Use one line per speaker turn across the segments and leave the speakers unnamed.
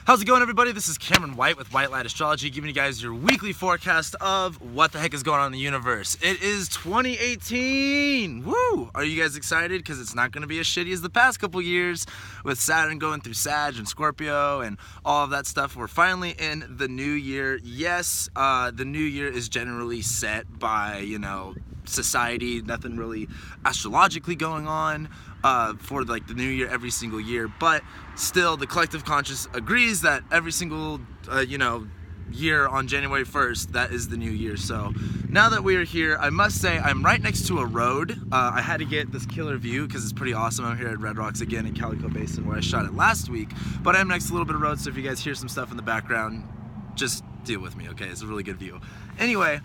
How's it going, everybody? This is Cameron White with White Light Astrology, giving you guys your weekly forecast of what the heck is going on in the universe. It is 2018! Woo! Are you guys excited? Because it's not going to be as shitty as the past couple years with Saturn going through Sag and Scorpio and all of that stuff. We're finally in the new year. Yes, the new year is generally set by, society, nothing really astrologically going on for like the new year every single year, but still the collective conscious agrees that every single year on January 1st, that is the new year. So now that we are here, I must say I'm right next to a road. I had to get this killer view because it's pretty awesome. I'm here at Red Rocks again in Calico Basin where I shot it last week, but I'm next to a little bit of road, so if you guys hear some stuff in the background, just deal with me, okay? It's a really good view. Anyway,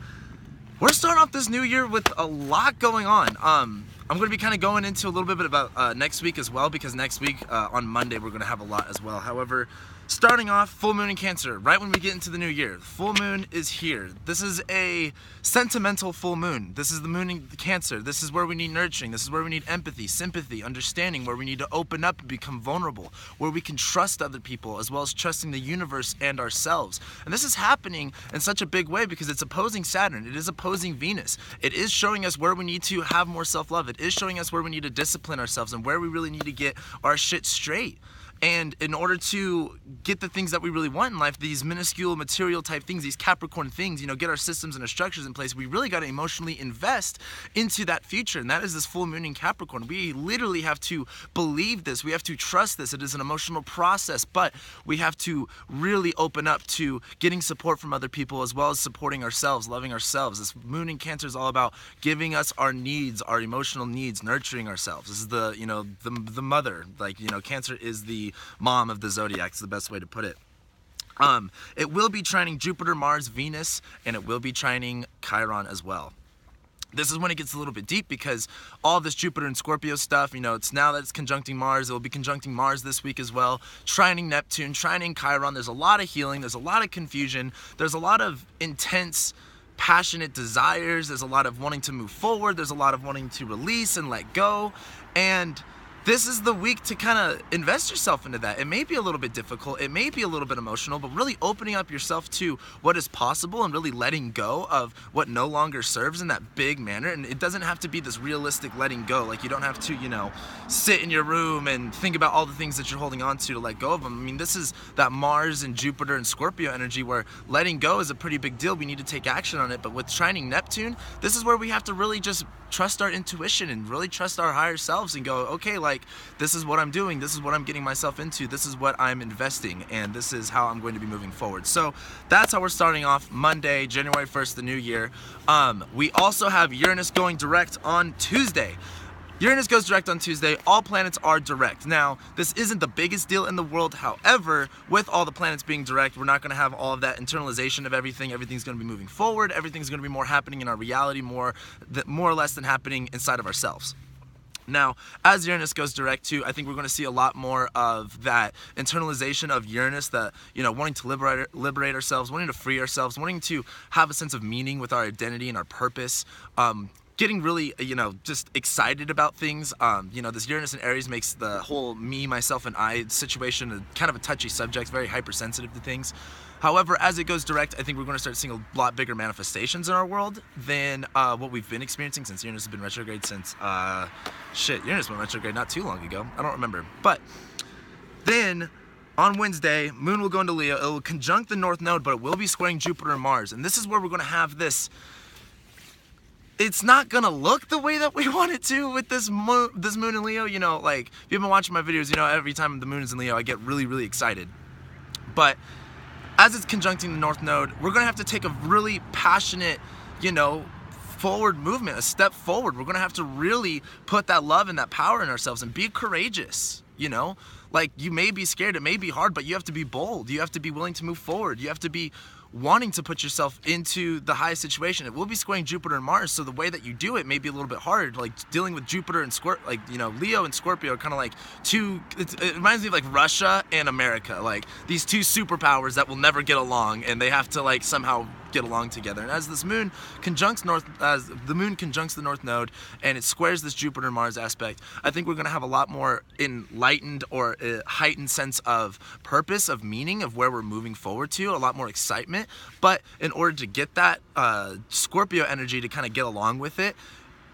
we're starting off this new year with a lot going on. I'm going to be kind of going into a little bit about next week as well, because next week on Monday we're going to have a lot as well. However, starting off, full moon in Cancer, right when we get into the new year. The full moon is here. This is a sentimental full moon. This is the moon in Cancer. This is where we need nurturing. This is where we need empathy, sympathy, understanding, where we need to open up and become vulnerable, where we can trust other people as well as trusting the universe and ourselves. And this is happening in such a big way because it's opposing Saturn. It is opposing Venus. It is showing us where we need to have more self-love. It is showing us where we need to discipline ourselves and where we really need to get our shit straight. And in order to get the things that we really want in life, these minuscule material type things, these Capricorn things, get our systems and our structures in place, we really got to emotionally invest into that future. And that is this full moon in Capricorn. We literally have to believe this. We have to trust this. It is an emotional process, but we have to really open up to getting support from other people as well as supporting ourselves, loving ourselves. This moon in Cancer is all about giving us our needs, our emotional needs, nurturing ourselves. This is the mother. Cancer is the mom of the zodiac, is the best way to put it. It will be trining Jupiter, Mars, Venus, and it will be trining Chiron as well. This is when it gets a little bit deep because all this Jupiter and Scorpio stuff, it's now that it's conjuncting Mars, it will be conjuncting Mars this week as well, trining Neptune, trining Chiron. There's a lot of healing, there's a lot of confusion, there's a lot of intense, passionate desires, there's a lot of wanting to move forward, there's a lot of wanting to release and let go, and this is the week to kind of invest yourself into that. It may be a little bit difficult, it may be a little bit emotional, but really opening up yourself to what is possible and really letting go of what no longer serves in that big manner. And it doesn't have to be this realistic letting go. Like, you don't have to, sit in your room and think about all the things that you're holding on to let go of them. I mean, this is that Mars and Jupiter and Scorpio energy where letting go is a pretty big deal. We need to take action on it. But with trining Neptune, this is where we have to really just trust our intuition and really trust our higher selves and go, okay, this is what I'm doing, this is what I'm getting myself into, this is what I'm investing, and this is how I'm going to be moving forward. So that's how we're starting off Monday, January 1st, the new year. We also have Uranus going direct on Tuesday. Uranus goes direct on Tuesday. All planets are direct. Now, this isn't the biggest deal in the world. However, with all the planets being direct, we're not going to have all of that internalization of everything. Everything's going to be moving forward. Everything's going to be more happening in our reality, more or less than happening inside of ourselves. Now, as Uranus goes direct too, I think we're going to see a lot more of that internalization of Uranus, that, wanting to liberate ourselves, wanting to free ourselves, wanting to have a sense of meaning with our identity and our purpose. Getting really, just excited about things. This Uranus and Aries makes the whole me, myself, and I situation kind of a touchy subject, very hypersensitive to things. However, as it goes direct, I think we're going to start seeing a lot bigger manifestations in our world than what we've been experiencing since Uranus has been retrograde since, Uranus went retrograde not too long ago. I don't remember. But then on Wednesday, Moon will go into Leo. It will conjunct the North Node, but it will be squaring Jupiter and Mars. And this is where we're going to have this. It's not gonna look the way that we want it to with this moon in Leo. If you've been watching my videos, every time the moon is in Leo, I get really, really excited. But as it's conjuncting the North Node, we're gonna have to take a really passionate, forward movement, a step forward. We're gonna have to really put that love and that power in ourselves and be courageous. You may be scared, it may be hard, but you have to be bold. You have to be willing to move forward. You have to be wanting to put yourself into the highest situation. It will be squaring Jupiter and Mars, so the way that you do it may be a little bit hard. Like dealing with Jupiter and Leo and Scorpio are kind of like it reminds me of like Russia and America, like these two superpowers that will never get along, and they have to somehow get along together. And as this moon conjuncts the north node and it squares this Jupiter-Mars aspect, I think we're going to have a lot more enlightened or a heightened sense of purpose, of meaning, of where we're moving forward to, a lot more excitement. But in order to get that Scorpio energy to kind of get along with it,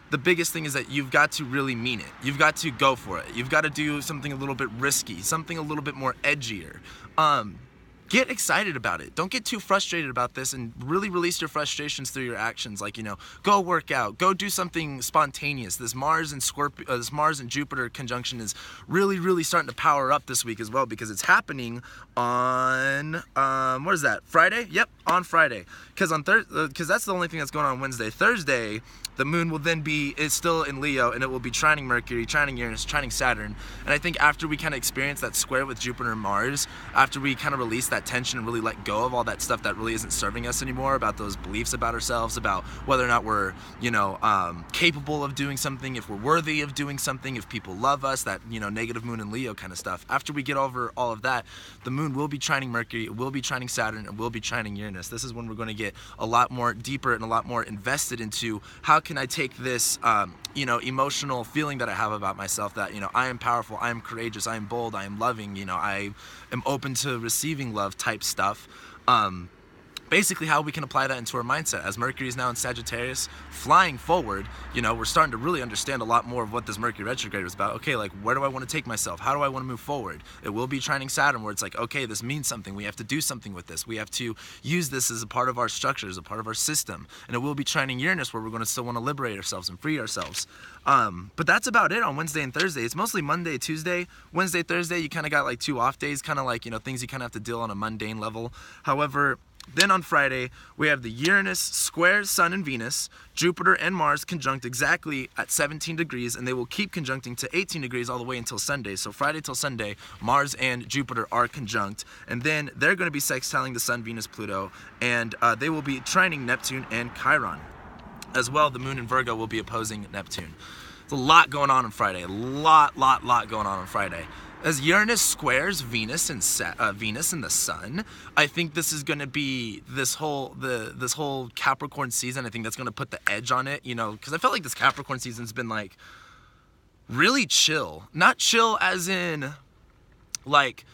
the biggest thing is that you've got to really mean it. You've got to go for it. You've got to do something a little bit risky, something a little bit more edgier. Get excited about it. Don't get too frustrated about this, and really release your frustrations through your actions. Like, go work out, go do something spontaneous. This Mars and Jupiter conjunction is really, really starting to power up this week as well, because it's happening on what is that? Friday? Yep, on Friday. Because that's the only thing that's going on Wednesday. Thursday, the moon will then is still in Leo, and it will be trining Mercury, trining Uranus, trining Saturn. And I think after we kind of experience that square with Jupiter and Mars, after we kind of release that tension and really let go of all that stuff that really isn't serving us anymore, about those beliefs about ourselves, about whether or not we're, capable of doing something, if we're worthy of doing something, if people love us, that, negative moon and Leo kind of stuff. After we get over all of that, the moon will be trining Mercury, it will be trining Saturn, and will be trining Uranus. This is when we're going to get a lot more deeper and a lot more invested into how can I take this, emotional feeling that I have about myself, that, I am powerful, I am courageous, I am bold, I am loving, I am open to receiving love type stuff. Basically how we can apply that into our mindset. As Mercury is now in Sagittarius, flying forward, we're starting to really understand a lot more of what this Mercury retrograde was about. Okay, like, where do I want to take myself? How do I want to move forward? It will be trining Saturn, where it's like, okay, this means something. We have to do something with this. We have to use this as a part of our structure, as a part of our system. And it will be trining Uranus, where we're going to still want to liberate ourselves and free ourselves. But that's about it on Wednesday and Thursday. It's mostly Monday, Tuesday. Wednesday, Thursday, you kind of got like 2 off days, kind of like, things you kind of have to deal on a mundane level. However, then on Friday, we have the Uranus squares Sun and Venus, Jupiter and Mars conjunct exactly at 17 degrees, and they will keep conjuncting to 18 degrees all the way until Sunday. So Friday till Sunday, Mars and Jupiter are conjunct, and then they're going to be sextiling the Sun, Venus, Pluto, and they will be trining Neptune and Chiron. As well, the moon in Virgo will be opposing Neptune. There's a lot going on Friday, a lot going on Friday. As Uranus squares Venus and the Sun, I think this is going to be this whole Capricorn season. I think that's going to put the edge on it, because I felt like this Capricorn season's been like really chill. Not chill as in like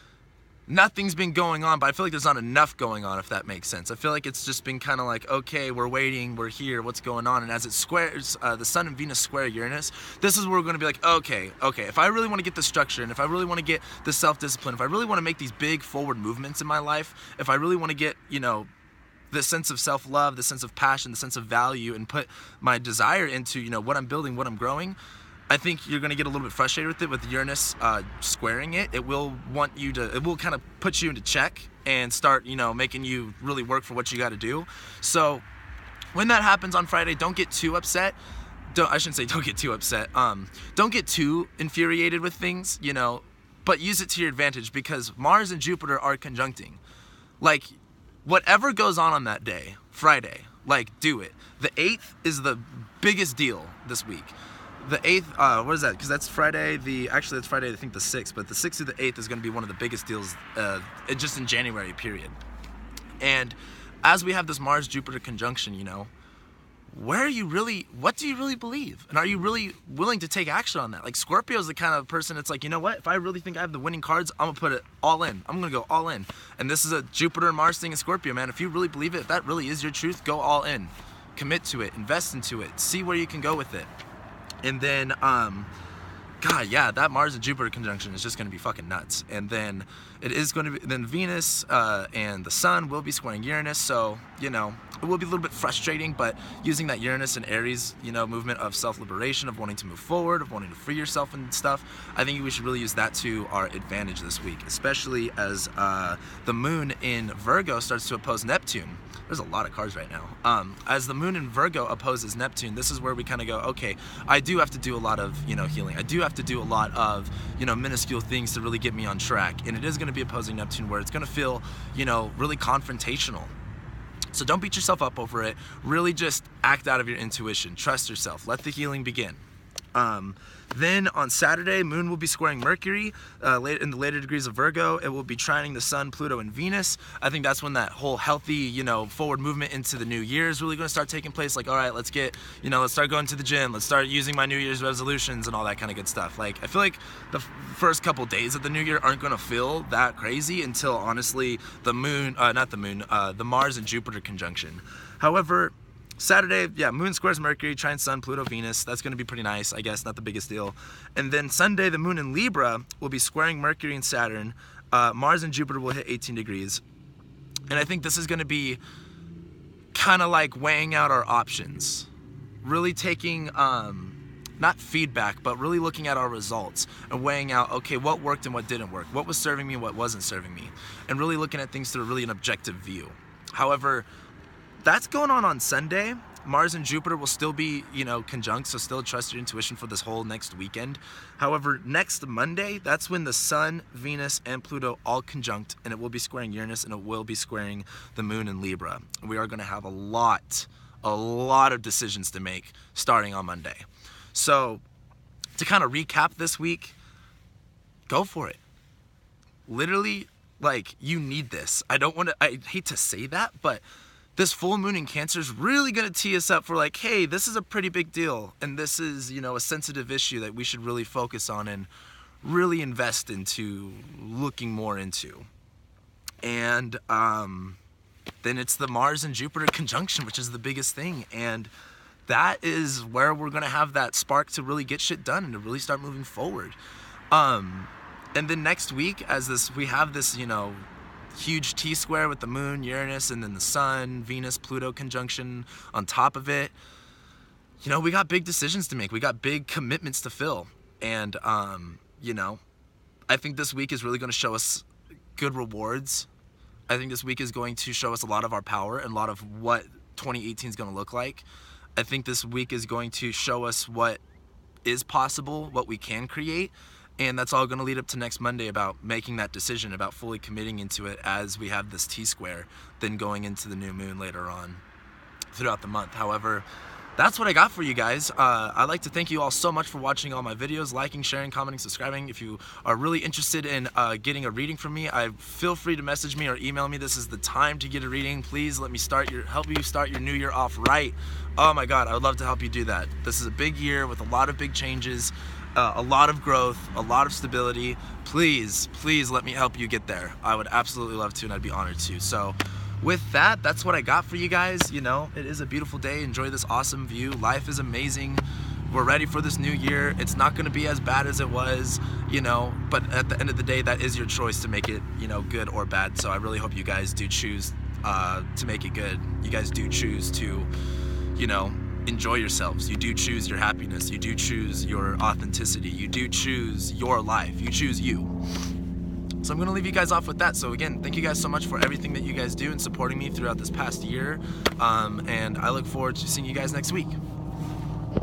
nothing's been going on, but I feel like there's not enough going on, if that makes sense. I feel like it's just been kind of like, okay, we're waiting, we're here, what's going on? And as it squares, the Sun and Venus square Uranus, this is where we're going to be like, okay, if I really want to get the structure, and if I really want to get the self-discipline, if I really want to make these big forward movements in my life, if I really want to get, the sense of self-love, the sense of passion, the sense of value, and put my desire into, what I'm building, what I'm growing, I think you're going to get a little bit frustrated with it, with Uranus squaring it. It will kind of put you into check and start, making you really work for what you got to do. So when that happens on Friday, don't get too upset. I shouldn't say don't get too upset. Don't get too infuriated with things, but use it to your advantage, because Mars and Jupiter are conjuncting. Like, whatever goes on that day, Friday, like, do it. The 8th is the biggest deal this week. The 8th, what is that? Because that's Friday, that's Friday, I think the 6th, but the 6th to the 8th is going to be one of the biggest deals just in January, period. And as we have this Mars-Jupiter conjunction, what do you really believe? And are you really willing to take action on that? Like, Scorpio is the kind of person that's like, what? If I really think I have the winning cards, I'm going to put it all in. I'm going to go all in. And this is a Jupiter and Mars thing in Scorpio, man. If you really believe it, if that really is your truth, go all in. Commit to it. Invest into it. See where you can go with it. And then, that Mars and Jupiter conjunction is just going to be fucking nuts. And then it is going to be, then Venus and the Sun will be squaring Uranus. So, it will be a little bit frustrating, but using that Uranus and Aries, movement of self-liberation, of wanting to move forward, of wanting to free yourself and stuff, I think we should really use that to our advantage this week, especially as the moon in Virgo starts to oppose Neptune. There's a lot of cards right now. As the moon in Virgo opposes Neptune, this is where we kind of go, okay, I do have to do a lot of, healing. I do have to do a lot of, minuscule things to really get me on track. And it is going to be opposing Neptune, where it's going to feel, really confrontational. So don't beat yourself up over it. Really just act out of your intuition. Trust yourself. Let the healing begin. Then on Saturday, Moon will be squaring Mercury in the later degrees of Virgo. It will be trining the Sun, Pluto, and Venus. I think that's when that whole healthy, forward movement into the new year is really going to start taking place. Like, all right, let's get, let's start going to the gym. Let's start using my New Year's resolutions and all that kind of good stuff. Like, I feel like the first couple days of the new year aren't going to feel that crazy until, honestly, the Mars and Jupiter conjunction. However, Saturday, Moon squares Mercury, trines Sun, Pluto, Venus. That's going to be pretty nice, I guess, not the biggest deal. And then Sunday, the Moon in Libra will be squaring Mercury and Saturn. Mars and Jupiter will hit 18 degrees. And I think this is going to be kind of like weighing out our options. Really taking, not feedback, but really looking at our results and weighing out, okay, what worked and what didn't work. What was serving me and what wasn't serving me. And really looking at things through really an objective view. However, that's going on Sunday. Mars and Jupiter will still be, conjunct, so still trust your intuition for this whole next weekend. However, next Monday, that's when the Sun, Venus, and Pluto all conjunct, and it will be squaring Uranus, and it will be squaring the Moon in Libra. We are going to have a lot of decisions to make starting on Monday. So, to kind of recap this week, go for it. Literally, you need this. I hate to say that, but this full moon in Cancer is really going to tee us up for hey, this is a pretty big deal. And this is, a sensitive issue that we should really focus on and really invest into looking more into. And then it's the Mars and Jupiter conjunction, which is the biggest thing. And that is where we're going to have that spark to really get shit done and to really start moving forward. And then next week, we have this, huge T-square with the Moon, Uranus, and then the Sun, Venus, Pluto conjunction on top of it. We got big decisions to make. We got big commitments to fill. And, I think this week is really going to show us good rewards. I think this week is going to show us a lot of our power and a lot of what 2018 is going to look like. I think this week is going to show us what is possible, what we can create. And that's all going to lead up to next Monday about making that decision, about fully committing into it as we have this T-square, then going into the new moon later on throughout the month. However, that's what I got for you guys. I'd like to thank you all so much for watching all my videos, liking, sharing, commenting, subscribing. If you are really interested in getting a reading from me, feel free to message me or email me. This is the time to get a reading. Please let me help you start your new year off right. Oh my God, I would love to help you do that. This is a big year with a lot of big changes. A lot of growth, a lot of stability. Please let me help you get there. I would absolutely love to, and I'd be honored to. So with that, that's what I got for you guys. It is a beautiful day. Enjoy this awesome view. Life is amazing. We're ready for this new year. It's not going to be as bad as it was, but at the end of the day, that is your choice to make it, good or bad. So I really hope you guys do choose to make it good. You guys do choose to, enjoy yourselves. You do choose your happiness. You do choose your authenticity. You do choose your life. You choose you. So I'm going to leave you guys off with that. So again, thank you guys so much for everything that you guys do and supporting me throughout this past year. And I look forward to seeing you guys next week.